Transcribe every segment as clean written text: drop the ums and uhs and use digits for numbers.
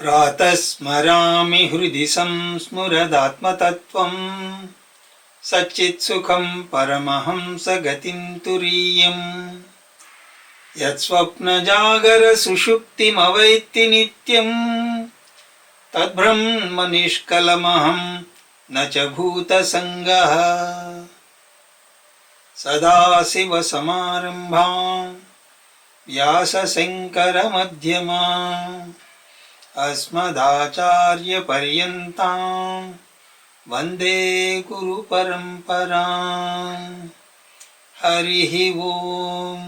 प्रातः स्मरामि हृदि संस्मरदात्मतत्त्वं सच्चित्सुखं परमहंसगतिं तुरीयम् यत्स्वप्नजागरसुषुप्तिमवैत्ति नित्यं तद्ब्रह्मनिष्कलमहं न च भूतसङ्गः। सदाशिवसमारम्भां व्यासशङ्करमध्यमाम् अस्मदाचार्यपर्यन्तां वन्दे गुरुपरम्पराम्। हरिः ओम्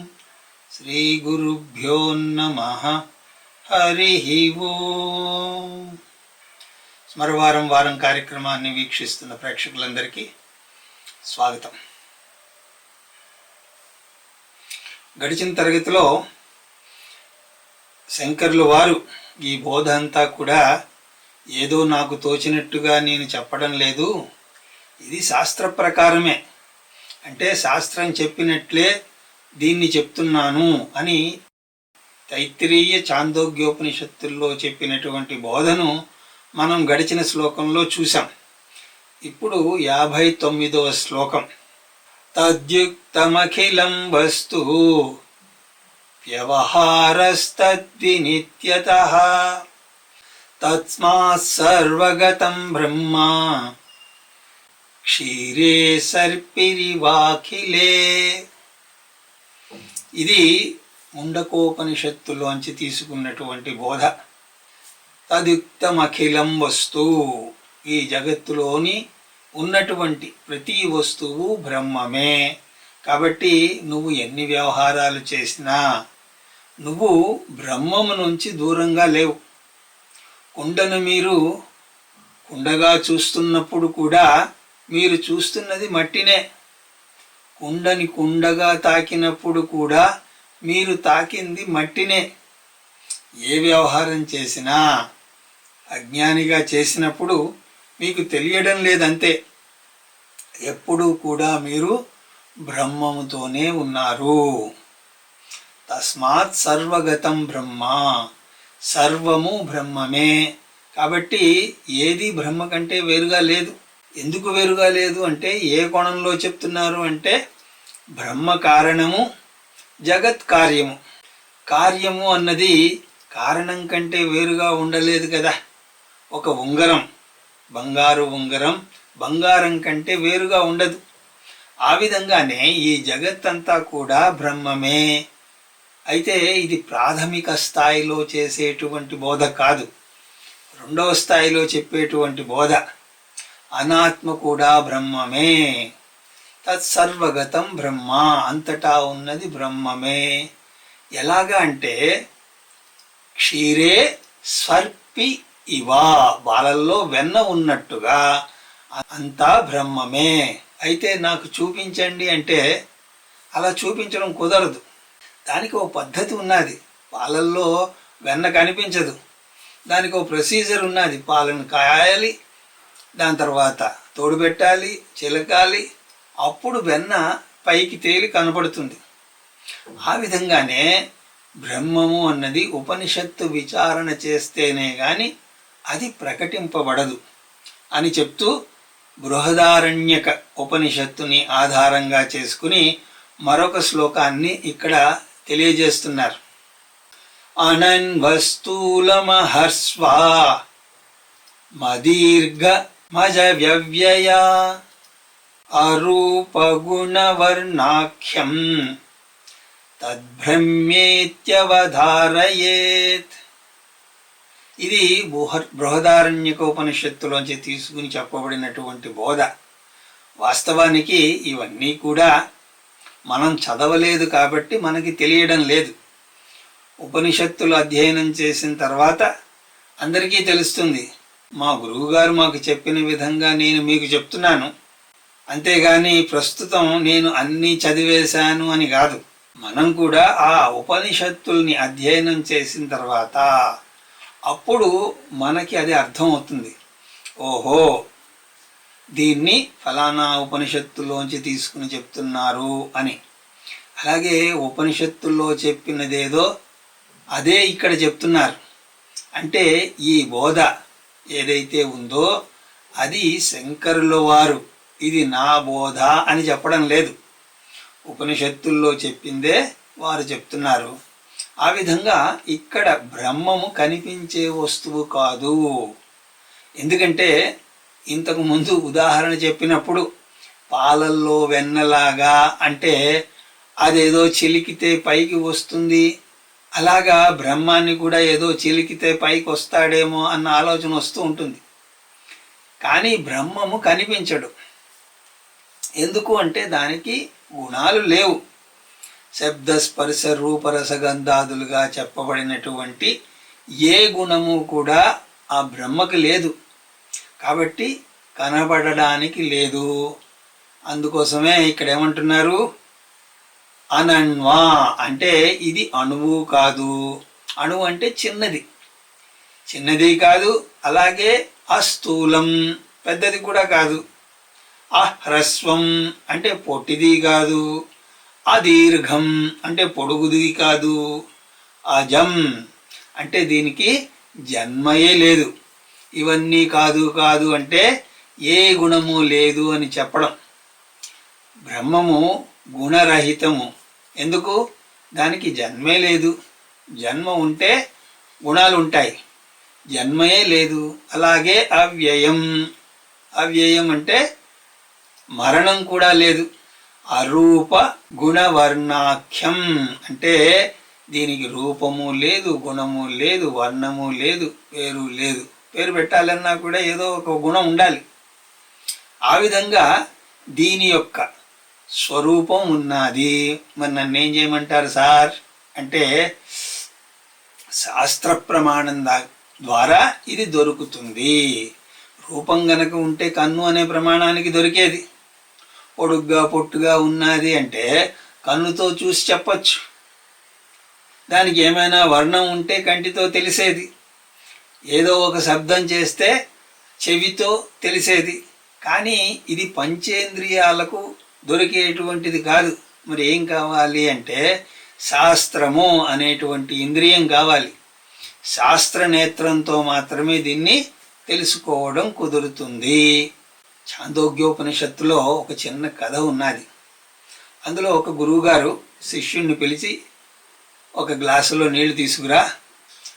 श्रीगुरुभ्यो नमः। हरिः ओम्। స్మరవారం వారం కార్యక్రమాన్ని వీక్షిస్తున్న ప్రేక్షకులందరికీ స్వాగతం. గడిచిన తరగతిలో శంకరులు వారు ఈ బోధ అంతా కూడా ఏదో నాకు తోచినట్టుగా నేను చెప్పడం లేదు, ఇది శాస్త్ర ప్రకారమే, అంటే శాస్త్రం చెప్పినట్లే దీన్ని చెప్తున్నాను అని తైత్తిరీయ చాందోగ్యోపనిషత్తుల్లో చెప్పినటువంటి బోధను మనం గడిచిన శ్లోకంలో చూసాం. ఇప్పుడు 59వ శ్లోకం. తద్యుక్తమఖిలం వస్తు వ్యవహారస్తద్వినిత్యతః తస్మాత్ సర్వగతం బ్రహ్మ క్షీరే సర్పిరివాఖిలే. ఇది ముండకోపనిషత్తులోంచి తీసుకున్నటువంటి బోధ. తదుక్తమఖిలం వస్తు, ఈ జగత్తులోని ఉన్నటువంటి ప్రతి వస్తువు బ్రహ్మమే. కాబట్టి నువ్వు ఎన్ని వ్యవహారాలు చేసినా నువ్వు బ్రహ్మము నుంచి దూరంగా లేవు. కుండను మీరు కుండగా చూస్తున్నప్పుడు కూడా మీరు చూస్తున్నది మట్టినే. కుండని కుండగా తాకినప్పుడు కూడా మీరు తాకింది మట్టినే. ఏ వ్యవహారం చేసినా అజ్ఞానిగా చేసినప్పుడు మీకు తెలియడం లేదంతే. ఎప్పుడూ కూడా మీరు బ్రహ్మముతోనే ఉన్నారు. తస్మాత్ సర్వగతం బ్రహ్మ, సర్వము బ్రహ్మమే. కాబట్టి ఏది బ్రహ్మ కంటే వేరుగా లేదు. ఎందుకు వేరుగా లేదు అంటే ఏ కోణంలో చెప్తున్నారు అంటే బ్రహ్మ కారణము, జగత్ కార్యము. కార్యము అన్నది కారణం కంటే వేరుగా ఉండలేదు కదా. ఒక ఉంగరం, బంగారు ఉంగరం బంగారం కంటే వేరుగా ఉండదు. ఆ విధంగానే ఈ జగత్తంతా కూడా బ్రహ్మమే. అయితే ఇది ప్రాథమిక స్థాయిలో చేసేటువంటి బోధ కాదు, రెండవ స్థాయిలో చెప్పేటువంటి బోధ. అనాత్మ కూడా బ్రహ్మమే. తత్సర్వగతం బ్రహ్మ, అంతటా ఉన్నది బ్రహ్మమే. ఎలాగా అంటే క్షీరే స్వర్పి ఇవా, బాలల్లో వెన్న ఉన్నట్టుగా అంతా బ్రహ్మమే. అయితే నాకు చూపించండి అంటే అలా చూపించడం కుదరదు. దానికి ఒక పద్ధతి ఉన్నది. పాలల్లో వెన్న కనిపించదు, దానికి ఒక ప్రొసీజర్ ఉన్నది. పాలను కాయాలి, దాని తర్వాత తోడు పెట్టాలి, చిలకాలి, అప్పుడు వెన్న పైకి తేలి కనపడుతుంది. ఆ విధంగానే బ్రహ్మము అన్నది ఉపనిషత్తు విచారణ చేస్తేనే గాని అది ప్రకటింపబడదు అని చెప్తూ బృహదారణ్యక ఉపనిషత్తుని ఆధారంగా చేసుకుని మరొక శ్లోకాన్ని ఇక్కడ తెలియజేస్తున్నారు. అనన్వస్తూలమహర్స్వా మదీర్ఘ మజ వ్యవ్యయ అరూపగుణవర్ణాఖ్యం తద్బ్రహ్మేత్యవధారయేత్. ఇది బృహదారణ్యక ఉపనిషత్తులోంచి తీసుకుని చెప్పబడినటువంటి బోధ. వాస్తవానికి ఇవన్నీ కూడా మనం చదవలేదు కాబట్టి మనకి తెలియడం లేదు. ఉపనిషత్తులు అధ్యయనం చేసిన తర్వాత అందరికీ తెలుస్తుంది. మా గురువుగారు మాకు చెప్పిన విధంగా నేను మీకు చెప్తున్నాను, అంతేగాని ప్రస్తుతం నేను అన్నీ చదివేశాను అని కాదు. మనం కూడా ఆ ఉపనిషత్తుల్ని అధ్యయనం చేసిన తర్వాత అప్పుడు మనకి అది అర్థం అవుతుంది. ఓహో, దీన్ని ఫలానా ఉపనిషత్తులోంచి తీసుకుని చెప్తున్నారు అని. అలాగే ఉపనిషత్తుల్లో చెప్పినదేదో అదే ఇక్కడ చెప్తున్నారు. అంటే ఈ బోధ ఏదైతే ఉందో అది శంకరుల వారు ఇది నా బోధ అని చెప్పడం లేదు. ఉపనిషత్తుల్లో చెప్పిందే వారు చెప్తున్నారు. ఆ విధంగా ఇక్కడ బ్రహ్మము కనిపించే వస్తువు కాదు. ఎందుకంటే ఇంతకు ముందు ఉదాహరణ చెప్పినప్పుడు పాలల్లో వెన్నలాగా అంటే అదేదో చిలికితే పైకి వస్తుంది, అలాగా బ్రహ్మాన్ని కూడా ఏదో చిలికితే పైకి వస్తాడేమో అన్న ఆలోచన వస్తూ ఉంటుంది. కానీ బ్రహ్మము కనిపించడు. ఎందుకు అంటే దానికి గుణాలు లేవు. శబ్ద స్పర్శ రూపరసగంధాదులుగా చెప్పబడినటువంటి ఏ గుణము కూడా ఆ బ్రహ్మకు లేదు. కాబట్టి కనబడడానికి లేదు. అందుకోసమే ఇక్కడ ఏమంటున్నారు, అనన్వా అంటే ఇది అణువు కాదు. అణువు అంటే చిన్నది, చిన్నది కాదు. అలాగే అస్థూలం పెద్దది కూడా కాదు. అహ్రస్వం అంటే పొట్టిది కాదు. అదీర్ఘం అంటే పొడుగుది కాదు. అజం అంటే దీనికి జన్మయే లేదు. ఇవన్నీ కాదు కాదు అంటే ఏ గుణము లేదు అని చెప్పడం. బ్రహ్మము గుణరహితము. ఎందుకు? దానికి జన్మే లేదు. జన్మ ఉంటే గుణాలు ఉంటాయి, జన్మయే లేదు. అలాగే అవ్యయం. అవ్యయం అంటే మరణం కూడా లేదు. అరూప గుణవర్ణాఖ్యం అంటే దీనికి రూపము లేదు, గుణము లేదు, వర్ణము లేదు, పేరు లేదు. పేరు పెట్టాలన్నా కూడా ఏదో ఒక గుణం ఉండాలి. ఆ విధంగా దీని యొక్క స్వరూపం ఉన్నది. మరి నన్ను ఏం చేయమంటారు సార్ అంటే శాస్త్ర ప్రమాణం ద్వారా ఇది దొరుకుతుంది. రూపం గనక ఉంటే కన్ను అనే ప్రమాణానికి దొరికేది. పొడుగ్గా పొట్టుగా ఉన్నది అంటే కన్నుతో చూసి చెప్పచ్చు. దానికి ఏమైనా వర్ణం ఉంటే కంటితో తెలిసేది. ఏదో ఒక శబ్దం చేస్తే చెవితో తెలిసేది. కానీ ఇది పంచేంద్రియాలకు దొరికేటువంటిది కాదు. మరి ఏం కావాలి అంటే శాస్త్రము అనేటువంటి ఇంద్రియం కావాలి. శాస్త్ర నేత్రంతో మాత్రమే దీన్ని తెలుసుకోవడం కుదురుతుంది. ఛాందోగ్యోపనిషత్తులో ఒక చిన్న కథ ఉన్నది. అందులో ఒక గురువుగారు శిష్యుణ్ణి పిలిచి ఒక గ్లాసులో నీళ్లు తీసుకురా,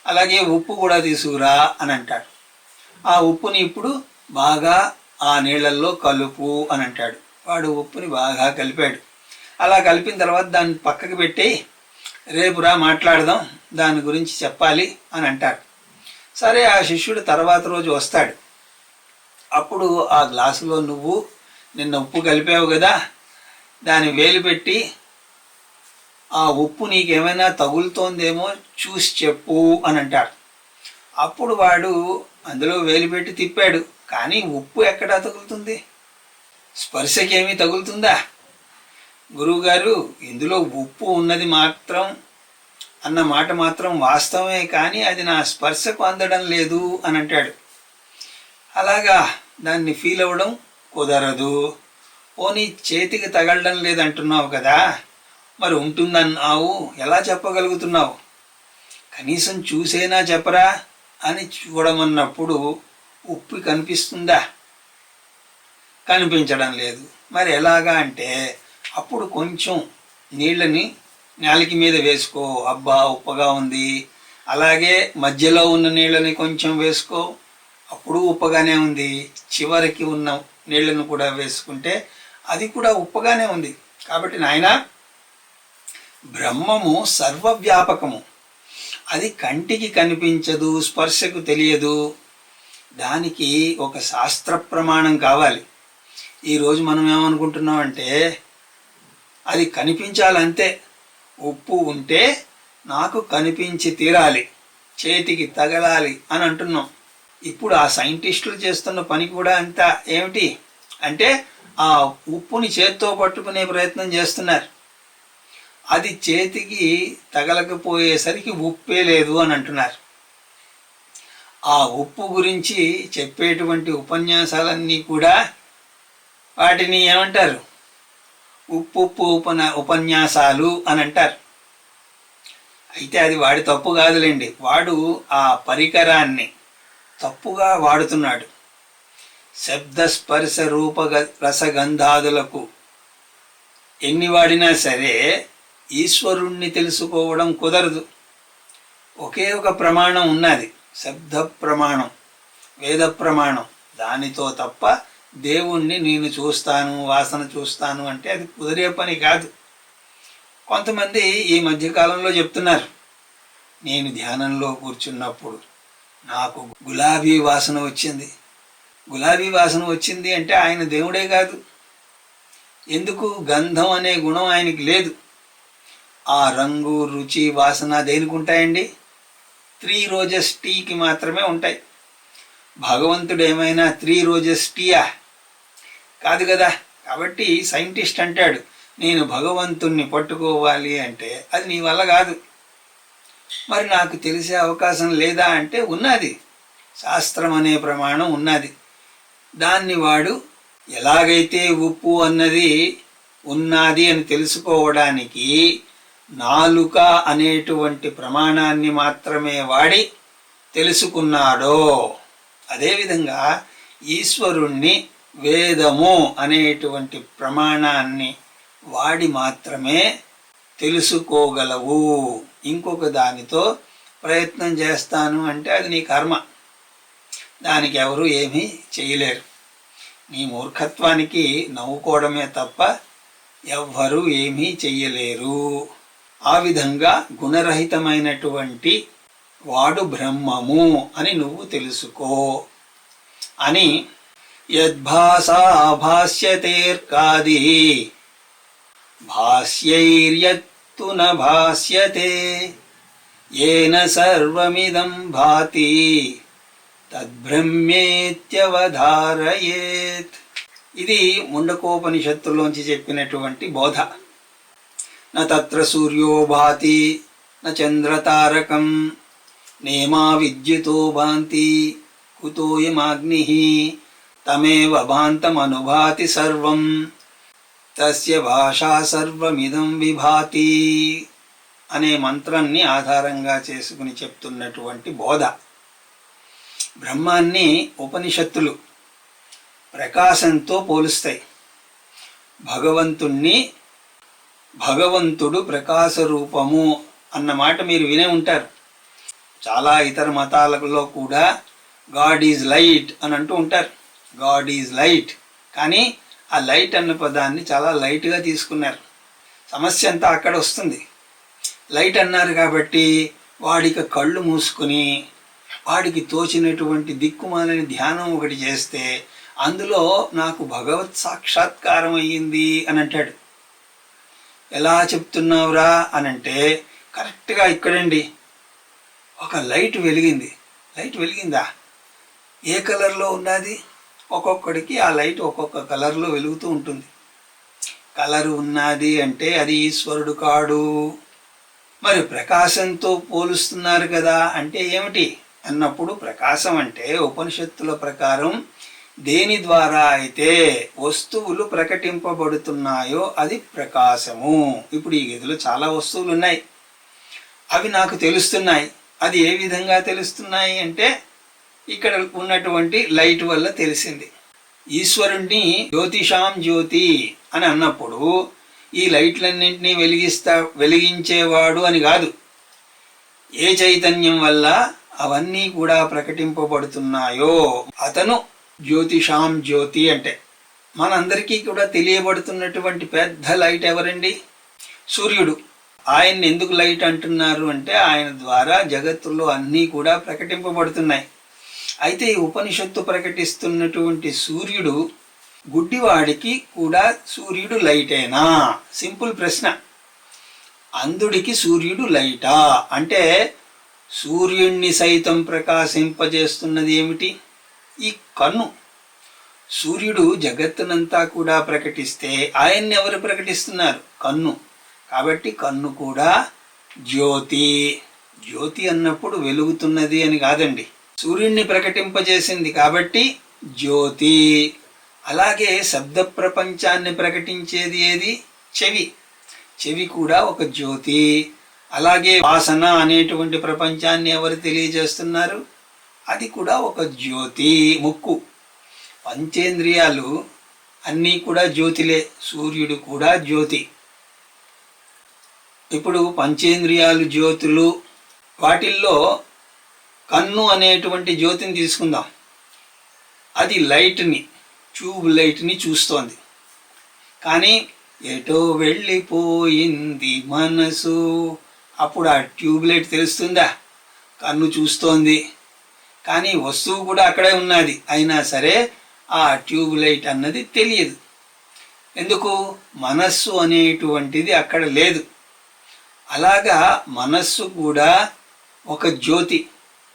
అలాగే ఉప్పు కూడా తీసుకురా అని అంటాడు. ఆ ఉప్పుని ఇప్పుడు బాగా ఆ నీళ్ళల్లో కలుపు అని అంటాడు. వాడు ఉప్పుని బాగా కలిపాడు. అలా కలిపిన తర్వాత దాన్ని పక్కకి పెట్టి రేపురా మాట్లాడదాం, దాని గురించి చెప్పాలి అని అంటాడు. సరే, ఆ శిష్యుడు తర్వాత రోజు వస్తాడు. అప్పుడు ఆ గ్లాసులో నువ్వు నిన్న ఉప్పు కలిపావు కదా, దాని వేలు పెట్టి ఆ ఉప్పు నీకేమైనా తగులుతోందేమో చూసి చెప్పు అని అంటాడు. అప్పుడు వాడు అందులో వేలు పెట్టి తిప్పాడు. కానీ ఉప్పు ఎక్కడా తగులుతుంది? స్పర్శకేమీ తగులుతుందా? గురువుగారు, ఇందులో ఉప్పు ఉన్నది మాత్రం అన్న మాట మాత్రం వాస్తవమే, కానీ అది నా స్పర్శకు అందడం లేదు అని అంటాడు. అలాగా దాన్ని ఫీల్ అవ్వడం కుదరదు. పోనీ చేతికి తగలడం లేదంటున్నావు కదా, మరి ఉంటుందన్నావు, ఎలా చెప్పగలుగుతున్నావు? కనీసం చూసేనా చెప్పరా అని చూడమన్నప్పుడు ఉప్పు కనిపిస్తుందా? కనిపించడం లేదు. మరి ఎలాగా అంటే అప్పుడు కొంచెం నీళ్ళని నేలకి మీద వేసుకో, అబ్బా ఉప్పగా ఉంది. అలాగే మధ్యలో ఉన్న నీళ్ళని కొంచెం వేసుకో, అప్పుడు ఉప్పగానే ఉంది. చివరికి ఉన్న నీళ్ళను కూడా వేసుకుంటే అది కూడా ఉప్పగానే ఉంది. కాబట్టి నాయనా, బ్రహ్మము సర్వవ్యాపకము. అది కంటికి కనిపించదు, స్పర్శకు తెలియదు. దానికి ఒక శాస్త్ర ప్రమాణం కావాలి. ఈరోజు మనం ఏమనుకుంటున్నాం అంటే అది కనిపించాలంతే. ఉప్పు ఉంటే నాకు కనిపించి తీరాలి, చేతికి తగలాలి అని అంటున్నాం. ఇప్పుడు ఆ సైంటిస్టులు చేస్తున్న పని కూడా అంత ఏమిటి అంటే ఆ ఉప్పుని చేత్తో పట్టుకునే ప్రయత్నం చేస్తున్నారు. అది చేతికి తగలకపోయేసరికి ఉప్పే లేదు అని అంటున్నారు. ఆ ఉప్పు గురించి చెప్పేటువంటి ఉపన్యాసాలన్నీ కూడా వాటిని ఏమంటారు? ఉప్పు ఉపన్యాసాలు అని అంటారు. అయితే అది వాడి తప్పు కాదులేండి, వాడు ఆ పరికరాన్ని తప్పుగా వాడుతున్నాడు. శబ్ద స్పర్శ రూప రసగంధాదులకు ఎన్ని వాడినా సరే ఈశ్వరుణ్ణి తెలుసుకోవడం కుదరదు. ఒకే ఒక ప్రమాణం ఉన్నది, శబ్ద ప్రమాణం, వేద ప్రమాణం. దానితో తప్ప దేవుణ్ణి నేను చూస్తాను, వాసన చూస్తాను అంటే అది కుదిరే పని కాదు. కొంతమంది ఈ మధ్యకాలంలో చెప్తున్నారు, నేను ధ్యానంలో కూర్చున్నప్పుడు నాకు గులాబీ వాసన వచ్చింది. గులాబీ వాసన వచ్చింది అంటే ఆయన దేవుడే కాదు. ఎందుకు? గంధం అనే గుణం ఆయనకి లేదు. ఆ రంగు, రుచి, వాసన దేనికి ఉంటాయండి? 3 రోజెస్ టీకి మాత్రమే ఉంటాయి. భగవంతుడు ఏమైనా 3 రోజెస్ టీయా? కాదు కదా. కాబట్టి సైంటిస్ట్ అంటాడు, నేను భగవంతుణ్ణి పట్టుకోవాలి అంటే అది నీ వల్ల కాదు. మరి నాకు తెలిసే అవకాశం లేదా అంటే ఉన్నది, శాస్త్రం అనే ప్రమాణం ఉన్నది. దాన్ని వాడు ఎలాగైతే ఉప్పు అన్నది ఉన్నది అని తెలుసుకోవడానికి నాలుక అనేటువంటి ప్రమాణాన్ని మాత్రమే వాడి తెలుసుకున్నాడో, అదేవిధంగా ఈశ్వరుణ్ణి వేదము అనేటువంటి ప్రమాణాన్ని వాడి మాత్రమే తెలుసుకోగలవు. ఇంకొక దానితో ప్రయత్నం చేస్తాను అంటే అది నీ కర్మ, దానికి ఎవరు ఏమీ చేయలేరు. నీ మూర్ఖత్వానికి నవ్వుకోవడమే తప్ప ఎవ్వరూ ఏమీ చెయ్యలేరు. ఆ విధంగా గుణరహితమైనటువంటి వాడు బ్రహ్మము అని నువ్వు తెలుసుకో అని. యద్భాసా భాష్యతేర్కాది భాష్యైర్యత్తు న భాష్యతే ఏన సర్వమిదం భాతి తద్బ్రహ్మేత్యవధారయేత్. ఇది ముండకోపనిషత్తులోంచి చెప్పినటువంటి బోధ. న తత్ర సూర్యో భాతి న చంద్రతారకం నేమా విద్యుతో భాంతి కుతోయమాగ్నిః తమేవ భాంతమనుభాతి సర్వం తస్య భాషా సర్వమిదం విభాతి అనే మంత్రాన్ని ఆధారంగా చేసుకుని చెప్తున్నటువంటి బోధ. బ్రహ్మాన్ని ఉపనిషత్తులు ప్రకాశంతో పోలుస్తాయి. భగవంతుడు ప్రకాశ రూపము అన్నమాట మీరు వినే ఉంటారు. చాలా ఇతర మతాలలో కూడా గాడ్ ఈజ్ లైట్ అని అంటూ ఉంటారు. గాడ్ ఈజ్ లైట్, కానీ ఆ లైట్ అన్న పదాన్ని చాలా లైట్గా తీసుకున్నారు. సమస్య అంతా అక్కడ వస్తుంది. లైట్ అన్నారు కాబట్టి వాడికి కళ్ళు మూసుకుని వాడికి తోచినటువంటి దిక్కుమాలని ధ్యానం ఒకటి చేస్తే అందులో నాకు భగవత్ సాక్షాత్కారం అయ్యింది అని అంటాడు. ఎలా చెప్తున్నావురా అని అంటే, కరెక్ట్గా ఇక్కడండి ఒక లైట్ వెలిగింది. లైట్ వెలిగిందా? ఏ కలర్లో ఉన్నది? ఒక్కొక్కడికి ఆ లైట్ ఒక్కొక్క కలర్లో వెలుగుతూ ఉంటుంది. కలరు ఉన్నది అంటే అది ఈశ్వరుడు కాడు. మరి ప్రకాశంతో పోలుస్తున్నారు కదా అంటే ఏమిటి అన్నప్పుడు, ప్రకాశం అంటే ఉపనిషత్తుల ప్రకారం దేని ద్వారా అయితే వస్తువులు ప్రకటింపబడుతున్నాయో అది ప్రకాశము. ఇప్పుడు ఈ గదిలో చాలా వస్తువులు ఉన్నాయి, అవి నాకు తెలుస్తున్నాయి. అది ఏ విధంగా తెలుస్తున్నాయి అంటే ఇక్కడ ఉన్నటువంటి లైట్ వల్ల తెలిసింది. ఈశ్వరుణ్ణి జ్యోతిషాం జ్యోతి అని అన్నప్పుడు ఈ లైట్లన్నింటినీ వెలిగించేవాడు అని కాదు. ఏ చైతన్యం వల్ల అవన్నీ కూడా ప్రకటింపబడుతున్నాయో అతను జ్యోతిషాం జ్యోతి అంటే. మనందరికీ కూడా తెలియబడుతున్నటువంటి పెద్ద లైట్ ఎవరండి? సూర్యుడు. ఆయన్ని ఎందుకు లైట్ అంటున్నారు అంటే ఆయన ద్వారా జగత్తులో అన్నీ కూడా ప్రకటింపబడుతున్నాయి. అయితే ఈ ఉపనిషత్తు ప్రకటిస్తున్నటువంటి సూర్యుడు గుడ్డివాడికి కూడా సూర్యుడు లైటేనా? సింపుల్ ప్రశ్న. అంధుడికి సూర్యుడు లైటా అంటే సూర్యుణ్ణి సైతం ప్రకాశింపజేస్తున్నది ఏమిటి? ఈ కన్ను. సూర్యుడు జగత్తునంతా కూడా ప్రకటిస్తే ఆయన్ని ఎవరు ప్రకటిస్తున్నారు? కన్ను. కాబట్టి కన్ను కూడా జ్యోతి. జ్యోతి అన్నప్పుడు వెలుగుతున్నది అని కాదండి, సూర్యుణ్ణి ప్రకటింపజేసింది కాబట్టి జ్యోతి. అలాగే శబ్ద ప్రపంచాన్ని ప్రకటించేది ఏది? చెవి. చెవి కూడా ఒక జ్యోతి. అలాగే వాసన అనేటువంటి ప్రపంచాన్ని ఎవరు తెలియజేస్తున్నారు? అది కూడా ఒక జ్యోతి, ముక్కు. పంచేంద్రియాలు అన్నీ కూడా జ్యోతిలే, సూర్యుడు కూడా జ్యోతి. ఇప్పుడు పంచేంద్రియాలు జ్యోతులు, వాటిల్లో కన్ను అనేటువంటి జ్యోతిని తీసుకుందాం. అది లైట్ని, ట్యూబ్ లైట్ని చూస్తోంది. కానీ ఎటో వెళ్ళిపోయింది మనసు, అప్పుడు ఆ ట్యూబ్ లైట్ తెలుస్తుందా? కన్ను చూస్తోంది, కానీ వస్తువు కూడా అక్కడే ఉన్నది, అయినా సరే ఆ ట్యూబ్ లైట్ అన్నది తెలియదు. ఎందుకు? మనస్సు అనేటువంటిది అక్కడ లేదు. అలాగా మనస్సు కూడా ఒక జ్యోతి.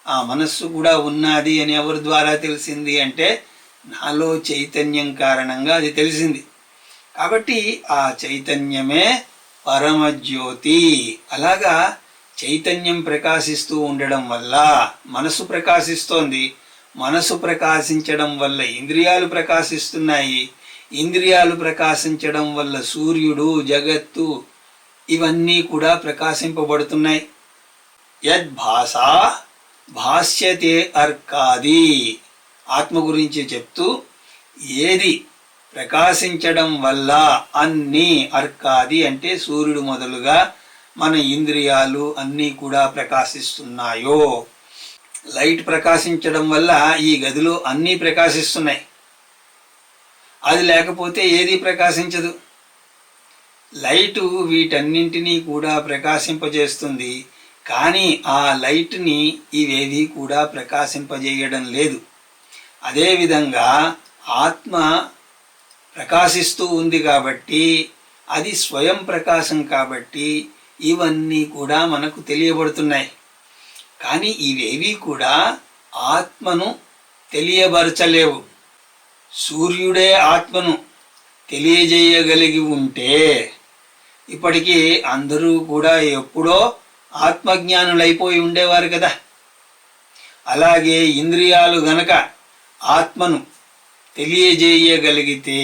ఆ మనస్సు కూడా ఉన్నది అని ఎవరి ద్వారా తెలిసింది అంటే నాలో చైతన్యం కారణంగా అది తెలిసింది. కాబట్టి ఆ చైతన్యమే పరమజ్యోతి. అలాగా చైతన్యం ప్రకాశిస్తూ ఉండడం వల్ల మనసు ప్రకాశిస్తోంది. మనసు ప్రకాశించడం వల్ల ఇంద్రియాలు ప్రకాశిస్తున్నాయి. ఇంద్రియాలు ప్రకాశించడం వల్ల సూర్యుడు, జగత్తు ఇవన్నీ కూడా ప్రకాశింపబడుతున్నాయి. యద్భాసా భాష్యతే అర్కాది. ఆత్మ గురించి చెప్తూ ఏది ప్రకాశించడం వల్ల అన్నీ, అర్కాది అంటే సూర్యుడు మొదలుగా మన ఇంద్రియాలు అన్నీ కూడా ప్రకాశిస్తున్నాయో. లైట్ ప్రకాశించడం వల్ల ఈ గదిలో అన్నీ ప్రకాశిస్తున్నాయి. అది లేకపోతే ఏది ప్రకాశించదు. లైటు వీటన్నింటినీ కూడా ప్రకాశింపజేస్తుంది, కానీ ఆ లైట్ని ఇవేవి కూడా ప్రకాశింపజేయడం లేదు. అదేవిధంగా ఆత్మ ప్రకాశిస్తూ ఉంది కాబట్టి, అది స్వయం ప్రకాశం కాబట్టి ఇవన్నీ కూడా మనకు తెలియబడుతున్నాయి. కానీ ఇవేవి కూడా ఆత్మను తెలియబరచలేవు. సూర్యుడే ఆత్మను తెలియజేయగలిగి ఉంటే ఇప్పటికీ అందరూ కూడా ఎప్పుడో ఆత్మజ్ఞానులైపోయి ఉండేవారు కదా. అలాగే ఇంద్రియాలు గనక ఆత్మను తెలియజేయగలిగితే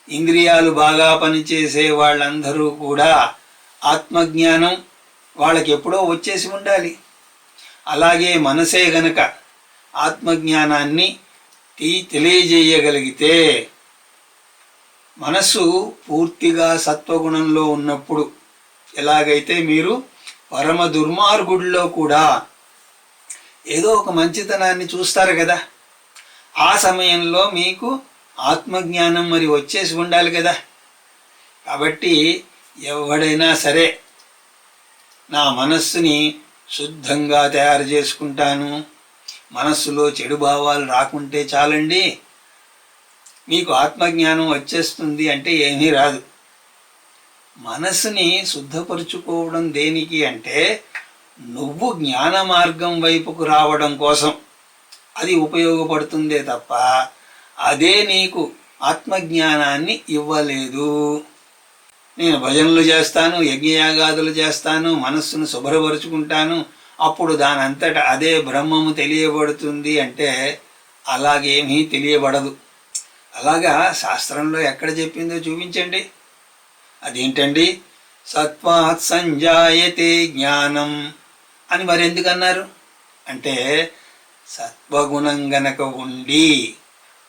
ఇంద్రియాలు బాగా పనిచేసే వాళ్ళందరూ కూడా ఆత్మజ్ఞానం వాళ్ళకి ఎప్పుడో వచ్చేసి ఉండాలి. అలాగే మనసే గనక ఆత్మజ్ఞానాన్ని తెలియజేయగలిగితే, మనస్సు పూర్తిగా సత్వగుణంలో ఉన్నప్పుడు, ఎలాగైతే మీరు పరమ దుర్మార్గుడిలో కూడా ఏదో ఒక మంచితనాన్ని చూస్తారు కదా, ఆ సమయంలో మీకు ఆత్మజ్ఞానం మరి వచ్చేసి ఉండాలి కదా. కాబట్టి ఎవడైనా సరే నా మనస్సుని శుద్ధంగా తయారు చేసుకుంటాను, మనస్సులో చెడు భావాలు రాకుంటే చాలండి, మీకు ఆత్మజ్ఞానం వచ్చేస్తుంది అంటే ఏమీ రాదు. మనస్సుని శుద్ధపరుచుకోవడం దేనికి అంటే నువ్వు జ్ఞాన మార్గం వైపుకు రావడం కోసం అది ఉపయోగపడుతుందే తప్ప అదే నీకు ఆత్మజ్ఞానాన్ని ఇవ్వలేదు. నేను భజనలు చేస్తాను, యజ్ఞయాగాదులు చేస్తాను, మనస్సును శుభ్రపరుచుకుంటాను, అప్పుడు దానంతట అదే బ్రహ్మము తెలియబడుతుంది అంటే అలాగేమీ తెలియబడదు. అలాగా శాస్త్రంలో ఎక్కడ చెప్పిందో చూపించండి. అదేంటండి? సత్వాత్ సంజాయతే జ్ఞానం అని మరెందుకన్నారు అంటే సత్వగుణం గనక ఉండి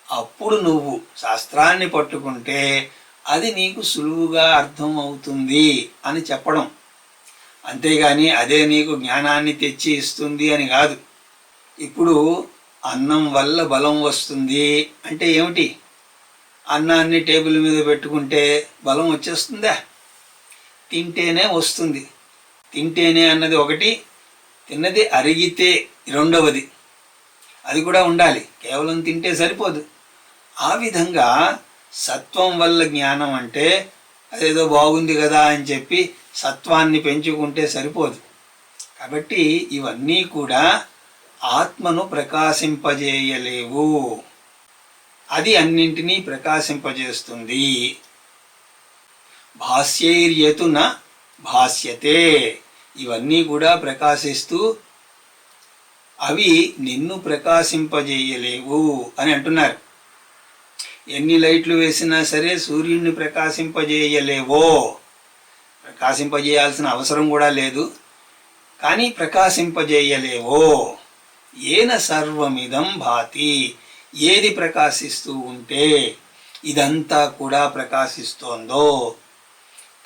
అప్పుడు నువ్వు శాస్త్రాన్ని పట్టుకుంటే అది నీకు సులువుగా అర్థం అవుతుంది అని చెప్పడం. అంతేగాని అదే నీకు జ్ఞానాన్ని తెచ్చి ఇస్తుంది అని కాదు. ఇప్పుడు అన్నం వల్ల బలం వస్తుంది అంటే ఏమిటి? అన్నాన్ని టేబుల్ మీద పెట్టుకుంటే బలం వచ్చేస్తుందా? తింటేనే వస్తుంది. తింటేనే అన్నది ఒకటి, తిన్నది అరిగితే రెండవది, అది కూడా ఉండాలి. కేవలం తింటే సరిపోదు. ఆ విధంగా సత్వం వల్ల జ్ఞానం అంటే అదేదో బాగుంది కదా అని చెప్పి సత్వాన్ని పెంచుకుంటే సరిపోదు. కాబట్టి ఇవన్నీ కూడా ఆత్మను ప్రకాశింపజేయలేవు, అది అన్నింటినీ ప్రకాశింపజేస్తుంది. భాస్యైర్యతు న భాస్యతే, ఇవన్నీ కూడా ప్రకాశిస్తూ అవి నిన్ను ప్రకాశింపజేయలేవు అని అంటున్నారు. ఎన్ని లైట్లు వేసినా సరే సూర్యుడిని ప్రకాశింపజేయలేవో, ప్రకాశింపజేయాల్సిన అవసరం కూడా లేదు, కానీ ప్రకాశింపజేయలేవో. ఏన సర్వమిదం భాతి, ఏది ప్రకాశిస్తూ ఉంటే ఇదంతా కూడా ప్రకాశిస్తోందో,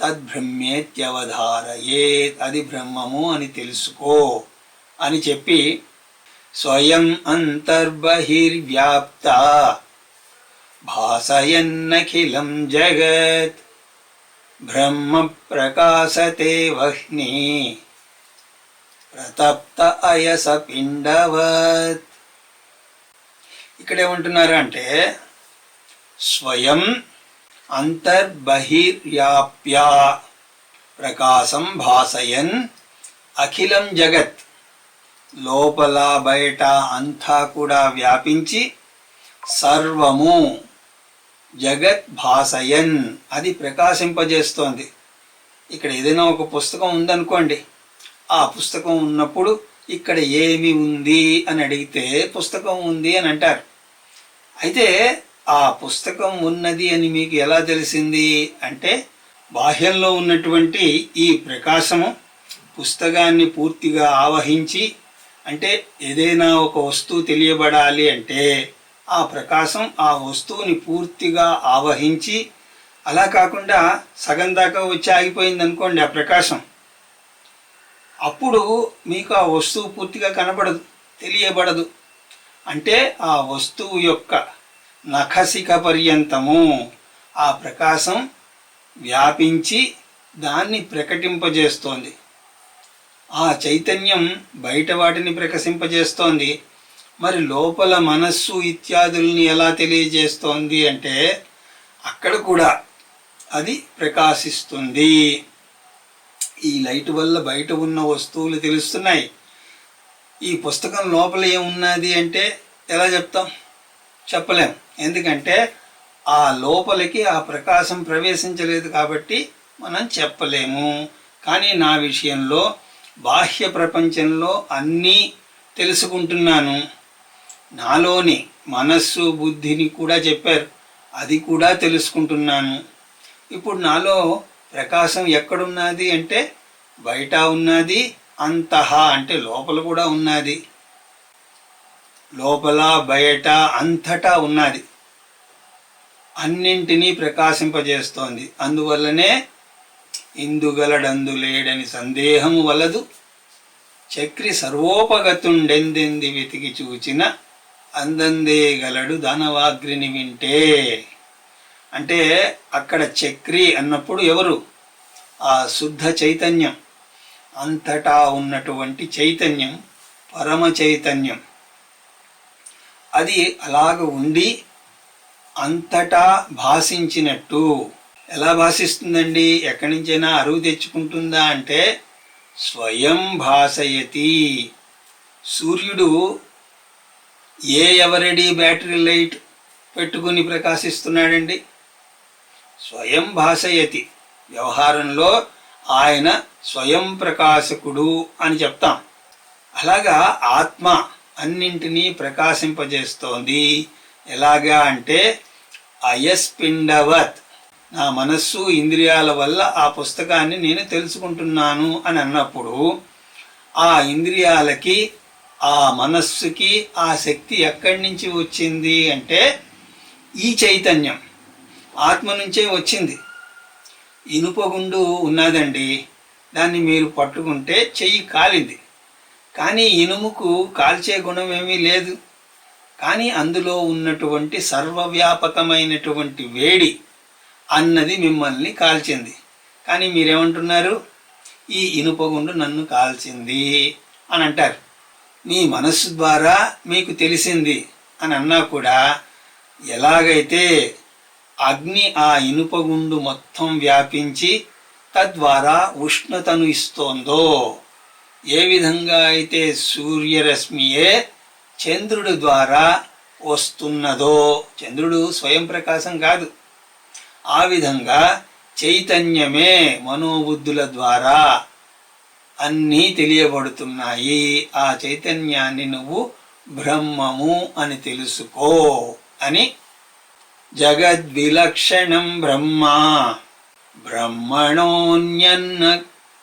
తద్బ్రహ్మేత్యవధారయేత్, అది బ్రహ్మము అని తెలుసుకో అని చెప్పి, స్వయం అంతర్బహిర్వ్యాప్త భాసయన్నఖిలం జగత్ బ్రహ్మ ప్రకాశతే వహ్ని ప్రతప్త అయస పిండవత్. ఇక్కడ ఏమంటున్నారు అంటే, స్వయం అంతర్బహిర్వ్యాప్య ప్రకాశం భాసయన్ అఖిలం జగత్, లోపల బయట అంతా కూడా వ్యాపించి సర్వము జగత్ భాసయన్, అది ప్రకాశింపజేస్తోంది. ఇక్కడ ఏదైనా ఒక పుస్తకం ఉందనుకోండి, ఆ పుస్తకం ఉన్నప్పుడు ఇక్కడ ఏమి ఉంది అని అడిగితే పుస్తకం ఉంది అని అంటారు. అయితే ఆ పుస్తకం ఉన్నది అని మీకు ఎలా తెలిసింది అంటే, బాహ్యంలో ఉన్నటువంటి ఈ ప్రకాశము పుస్తకాన్ని పూర్తిగా ఆవహించి, అంటే ఏదైనా ఒక వస్తువు తెలియబడాలి అంటే ఆ ప్రకాశం ఆ వస్తువుని పూర్తిగా ఆవహించి, అలా కాకుండా సగం దాకా వచ్చి ఆగిపోయింది అనుకోండి ఆ ప్రకాశం, అప్పుడు మీకు ఆ వస్తువు పూర్తిగా కనబడదు, తెలియబడదు. అంటే ఆ వస్తువు యొక్క నఖశిఖ పర్యంతము ఆ ప్రకాశం వ్యాపించి దాన్ని ప్రకటింపజేస్తోంది. ఆ చైతన్యం బయట వాటిని ప్రకాశింపజేస్తోంది. మరి లోపల మనస్సు ఇత్యాదుల్ని ఎలా తెలియజేస్తోంది అంటే, అక్కడ కూడా అది ప్రకాశిస్తుంది. ఈ లైట్ వల్ల బయట ఉన్న వస్తువులు తెలుస్తున్నాయి. ఈ పుస్తకం లోపల ఏమున్నది అంటే ఎలా చెప్తాం? చెప్పలేం. ఎందుకంటే ఆ లోపలికి ఆ ప్రకాశం ప్రవేశించలేదు కాబట్టి మనం చెప్పలేము. కానీ నా విషయంలో బాహ్య ప్రపంచంలో అన్నీ తెలుసుకుంటున్నాను. నాలోని మనస్సు బుద్ధిని కూడా చెప్పారు, అది కూడా తెలుసుకుంటున్నాను. ఇప్పుడు నాలో ప్రకాశం ఎక్కడున్నది అంటే బయట ఉన్నది, అంతః అంటే లోపల కూడా ఉన్నది, లోపల బయట అంతటా ఉన్నది, అన్నింటినీ ప్రకాశింపజేస్తోంది. అందువల్లనే ఇందుగలడందు లేడని సందేహము వలదు, చక్రి సర్వోపగతుండెందెంది వెతికి చూచిన అందందే గలడు దానవాగ్రిని వింటే. అంటే అక్కడ చక్రి అన్నప్పుడు ఎవరు? ఆ శుద్ధ చైతన్యం, అంతటా ఉన్నటువంటి చైతన్యం, పరమ చైతన్యం. అది అలాగ ఉండి అంతటా భాషించినట్టు. ఎలా భాషిస్తుందండి? ఎక్కడి నుంచైనా అరువు తెచ్చుకుంటుందా అంటే స్వయం భాషయతి. సూర్యుడు ఎవరెడీ బ్యాటరీ లైట్ పెట్టుకుని ప్రకాశిస్తున్నాడండి? స్వయం భాషయతి. వ్యవహారంలో ఆయన స్వయం ప్రకాశకుడు అని చెప్తాం. అలాగా ఆత్మ అన్నింటినీ ప్రకాశింపజేస్తోంది. ఎలాగా అంటే అయస్పిండవత్, నా మనస్సు ఇంద్రియాల వల్ల ఆ పుస్తకాన్ని నేను తెలుసుకుంటున్నాను అని అన్నప్పుడు ఆ ఇంద్రియాలకి ఆ మనస్సుకి ఆ శక్తి ఎక్కడి నుంచి వచ్చింది అంటే ఈ చైతన్యం ఆత్మ నుంచే వచ్చింది. ఇనుపగుండు ఉన్నదండి, దాన్ని మీరు పట్టుకుంటే చెయ్యి కాలింది, కానీ ఇనుముకు కాల్చే గుణం ఏమీ లేదు. కానీ అందులో ఉన్నటువంటి సర్వవ్యాపకమైనటువంటి వేడి అన్నది మిమ్మల్ని కాల్చింది. కానీ మీరేమంటున్నారు? ఈ ఇనుపగుండు నన్ను కాల్చింది అని అంటారు. మీ మనస్సు ద్వారా మీకు తెలిసింది అని అన్నా కూడా, ఎలాగైతే అగ్ని ఆ ఇనుపగుండు మొత్తం వ్యాపించి తద్వారా ఉష్ణతను ఇస్తోందో, ఏ విధంగా అయితే సూర్యరశ్మియే చంద్రుడి ద్వారా వస్తున్నదో, చంద్రుడు స్వయం ప్రకాశం కాదు, ఆ విధంగా చైతన్యమే మనోబుద్ధుల ద్వారా అన్నీ తెలియబడుతున్నాయి. ఆ చైతన్యాన్ని నువ్వు బ్రహ్మము అని తెలుసుకో అని. జగద్విలక్షణం బ్రహ్మ బ్రహ్మణోన్యన్న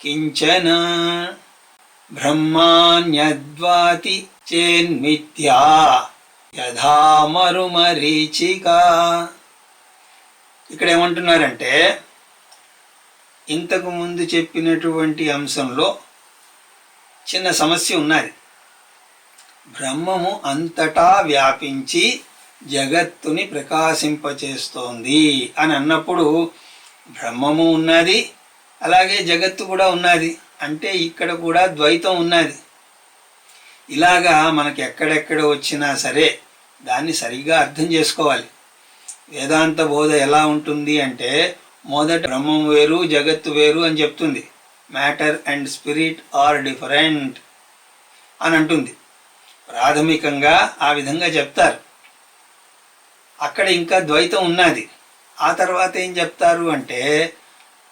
కించన బ్రహ్మాన్యద్వాతి చేన్మిథ్యా యథా మరుమరీచిక. ఇక్కడ ఏమంటున్నారంటే ఇంతకు ముందు చెప్పినటువంటి అంశంలో చిన్న సమస్య ఉన్నది. బ్రహ్మము అంతటా వ్యాపించి జగత్తుని ప్రకాశింపచేస్తోంది అని అన్నప్పుడు బ్రహ్మము ఉన్నది, అలాగే జగత్తు కూడా ఉన్నది. అంటే ఇక్కడ కూడా ద్వైతం ఉన్నది. ఇలాగా మనకి ఎక్కడెక్కడ వచ్చినా సరే దాన్ని సరిగ్గా అర్థం చేసుకోవాలి. వేదాంత బోధ ఎలా ఉంటుంది అంటే మొదట బ్రహ్మం వేరు జగత్తు వేరు అని చెప్తుంది. Matter and spirit are different అని అంటుంది. ప్రాథమికంగా ఆ విధంగా చెప్తారు. అక్కడ ఇంకా ద్వైతం ఉన్నది. ఆ తర్వాత ఏం చెప్తారు అంటే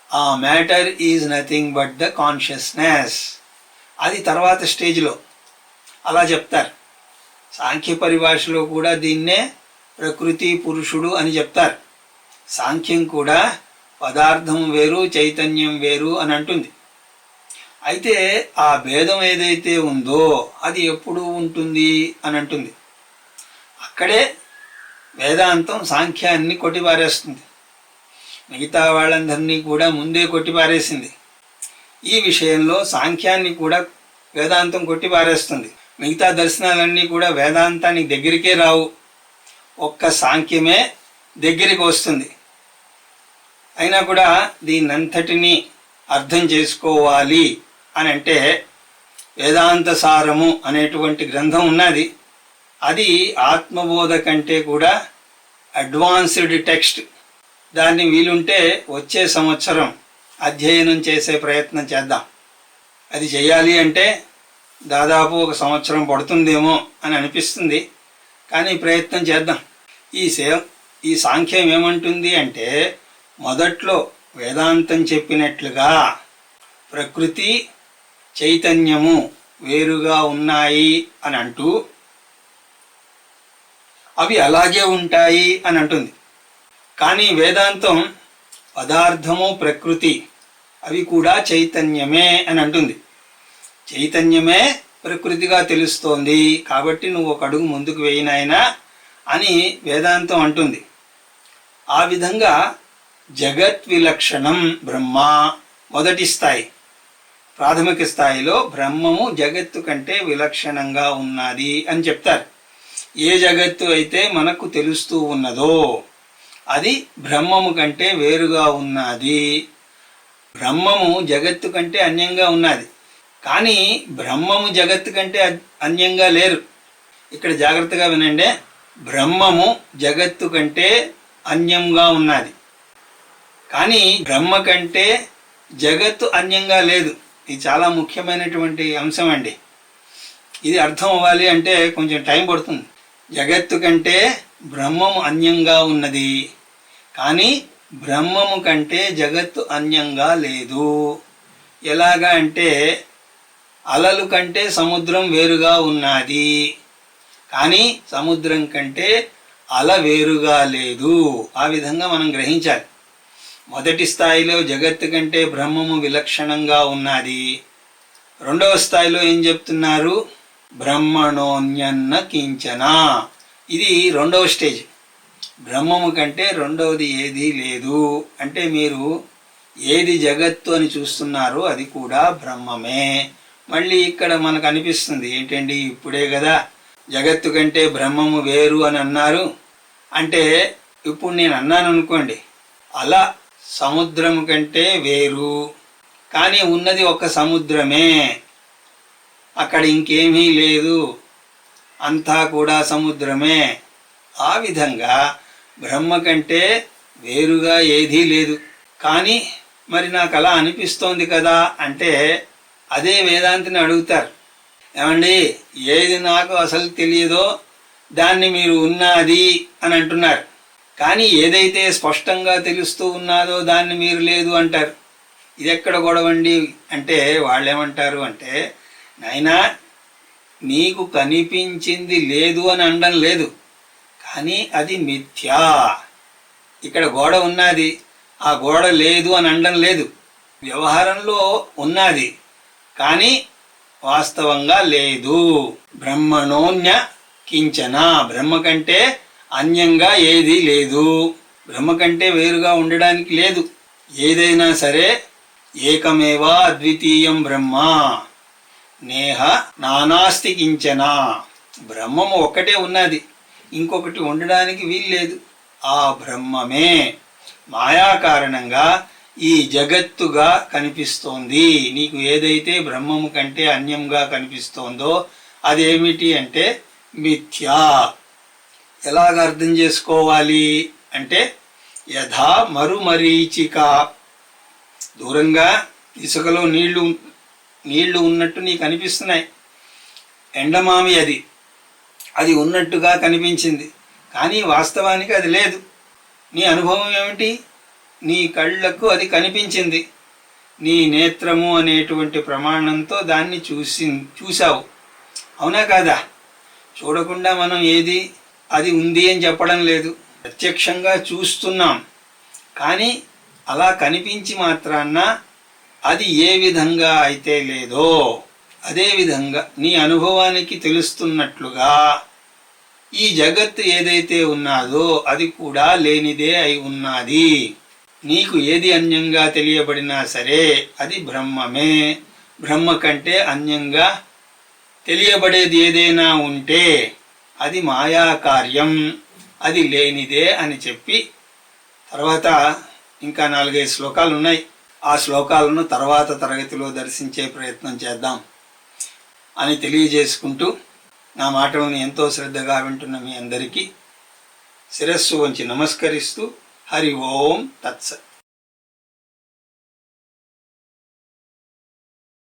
ఆ matter is nothing but the consciousness, అది తర్వాత స్టేజ్లో అలా చెప్తారు. సాంఖ్య పరిభాషలో కూడా దీన్నే ప్రకృతి పురుషుడు అని చెప్తారు. సాంఖ్యం కూడా పదార్థం వేరు చైతన్యం వేరు అని అంటుంది. అయితే ఆ భేదం ఏదైతే ఉందో అది ఎప్పుడు ఉంటుంది అని అంటుంది. అక్కడే వేదాంతం సాంఖ్యాన్ని కొట్టిపారేస్తుంది. మిగతా వాళ్ళందరినీ కూడా ముందే కొట్టిపారేసింది. ఈ విషయంలో సాంఖ్యాన్ని కూడా వేదాంతం కొట్టిపారేస్తుంది. మిగతా దర్శనాలన్నీ కూడా వేదాంతానికి దగ్గరికే రావు, ఒక్క సాంఖ్యమే దగ్గరికి వస్తుంది. అయినా కూడా దీన్నంతటినీ అర్థం చేసుకోవాలి అని అంటే వేదాంత సారము అనేటువంటి గ్రంథం ఉన్నది. అది ఆత్మబోధ కంటే కూడా అడ్వాన్స్డ్ టెక్స్ట్. దాన్ని వీలుంటే వచ్చే సంవత్సరం అధ్యయనం చేసే ప్రయత్నం చేద్దాం. అది చేయాలి అంటే దాదాపు ఒక సంవత్సరం పడుతుందేమో అని అనిపిస్తుంది, కానీ ప్రయత్నం చేద్దాం. ఈ సాంఖ్యం ఏమంటుంది అంటే మొదట్లో వేదాంతం చెప్పినట్లుగా ప్రకృతి చైతన్యము వేరుగా ఉన్నాయి అని అంటూ అవి అలాగే ఉంటాయి అని అంటుంది. కానీ వేదాంతం పదార్థము ప్రకృతి అవి కూడా చైతన్యమే అని అంటుంది. చైతన్యమే ప్రకృతిగా తెలుస్తోంది కాబట్టి నువ్వు ఒక అడుగు ముందుకు వేయినాయనా అని వేదాంతం అంటుంది. ఆ విధంగా జగత్ విలక్షణం బ్రహ్మ మొదటి స్థాయి. ప్రాథమిక స్థాయిలో బ్రహ్మము జగత్తు కంటే విలక్షణంగా ఉన్నది అని చెప్తారు. ఏ జగత్తు అయితే మనకు తెలుస్తూ ఉన్నదో అది బ్రహ్మము కంటే వేరుగా ఉన్నది. బ్రహ్మము జగత్తు కంటే అన్యంగా ఉన్నది, కానీ బ్రహ్మము జగత్తు కంటే అన్యంగా లేరు. ఇక్కడ జాగ్రత్తగా వినండి. బ్రహ్మము జగత్తు కంటే అన్యంగా ఉన్నది, కానీ బ్రహ్మ కంటే జగత్తు అన్యంగా లేదు. ఇది చాలా ముఖ్యమైనటువంటి అంశం అండి. ఇది అర్థం అవ్వాలి అంటే కొంచెం టైం పడుతుంది. జగత్తు కంటే బ్రహ్మము అన్యంగా ఉన్నది, కానీ బ్రహ్మము కంటే జగత్తు అన్యంగా లేదు. ఎలాగా అంటే అలలు కంటే సముద్రం వేరుగా ఉన్నది, కానీ సముద్రం కంటే అల వేరుగా లేదు. ఆ విధంగా మనం గ్రహించాలి. మొదటి స్థాయిలో జగత్తు కంటే బ్రహ్మము విలక్షణంగా ఉన్నది. రెండవ స్థాయిలో ఏం చెప్తున్నారు? బ్రహ్మణోన్యన్న కించన. ఇది రెండవ స్టేజ్. బ్రహ్మము కంటే రెండవది ఏదీ లేదు. అంటే మీరు ఏది జగత్తు అని చూస్తున్నారో అది కూడా బ్రహ్మమే. మళ్ళీ ఇక్కడ మనకు అనిపిస్తుంది ఏంటండి, ఇప్పుడే కదా జగత్తు కంటే బ్రహ్మము వేరు అని అన్నారు. అంటే ఇప్పుడు నేను అన్నాను అనుకోండి, అలా సముద్రం కంటే వేరు, కానీ ఉన్నది ఒక సముద్రమే, అక్కడ ఇంకేమీ లేదు, అంతా కూడా సముద్రమే. ఆ విధంగా బ్రహ్మ కంటే వేరుగా ఏదీ లేదు. కానీ మరి నాకు అలా అనిపిస్తోంది కదా అంటే అదే వేదాంతిని అడుగుతారు, ఏమండి ఏది నాకు అసలు తెలియదో దాన్ని మీరు ఉన్నది అని అంటున్నారు, కానీ ఏదైతే స్పష్టంగా తెలుస్తూ ఉన్నదో దాన్ని మీరు లేదు అంటారు. ఇది ఎక్కడ గొడవండి అంటే వాళ్ళు ఏమంటారు అంటే, నాయనా నీకు కనిపించింది లేదు అని అనడం లేదు, కానీ అది మిథ్యా. ఇక్కడ గోడ ఉన్నది, ఆ గోడ లేదు అని అనడం లేదు. వ్యవహారంలో ఉన్నది కానీ వాస్తవంగా లేదు. బ్రహ్మణోన్య కించన, బ్రహ్మ కంటే అన్యంగా ఏదీ లేదు. బ్రహ్మ కంటే వేరుగా ఉండడానికి లేదు. ఏదైనా సరే ఏకమేవా అద్వితీయం బ్రహ్మ నేహ నానాస్తి కించన. బ్రహ్మము ఒక్కటే ఉన్నది, ఇంకొకటి ఉండడానికి వీల్లేదు. ఆ బ్రహ్మమే మాయా కారణంగా ఈ జగత్తుగా కనిపిస్తోంది. నీకు ఏదైతే బ్రహ్మము కంటే అన్యంగా కనిపిస్తోందో అదేమిటి అంటే మిథ్యా. ఎలాగ అర్థం చేసుకోవాలి అంటే, యథా మరుమరీచిక, దూరంగా ఇసుకలో నీళ్లు ఉన్నట్టు నీకు అనిపిస్తున్నాయి. ఎండమామి అది ఉన్నట్టుగా కనిపించింది, కానీ వాస్తవానికి అది లేదు. నీ అనుభవం ఏమిటి? నీ కళ్ళకు అది కనిపించింది, నీ నేత్రము అనేటువంటి ప్రమాణంతో దాన్ని చూసావు. అవునా కాదా? చూడకుండా మనం ఏది అది ఉంది అని చెప్పడం లేదు, ప్రత్యక్షంగా చూస్తున్నాం. కానీ అలా కనిపించి మాత్రాన్న అది ఏ విధంగా అయితే లేదో అదే విధంగా నీ అనుభవానికి తెలుస్తున్నట్లుగా ఈ జగత్తు ఏదైతే ఉన్నాదో అది కూడా లేనిదే అయి ఉన్నది. నీకు ఏది అన్యంగా తెలియబడినా సరే అది బ్రహ్మమే. బ్రహ్మ కంటే అన్యంగా తెలియబడేది ఏదైనా ఉంటే అది మాయా కార్యం, అది లేనిదే అని చెప్పి, తర్వాత ఇంకా 4-5 శ్లోకాలు ఉన్నాయి. ఆ శ్లోకాలను తర్వాత తరగతిలో దర్శించే ప్రయత్నం చేద్దాం అని తెలియజేసుకుంటూ, నా మాటలను ఎంతో శ్రద్ధగా వింటున్న మీ అందరికీ శిరస్సు వంచి నమస్కరిస్తూ హరి ఓం తత్సత్.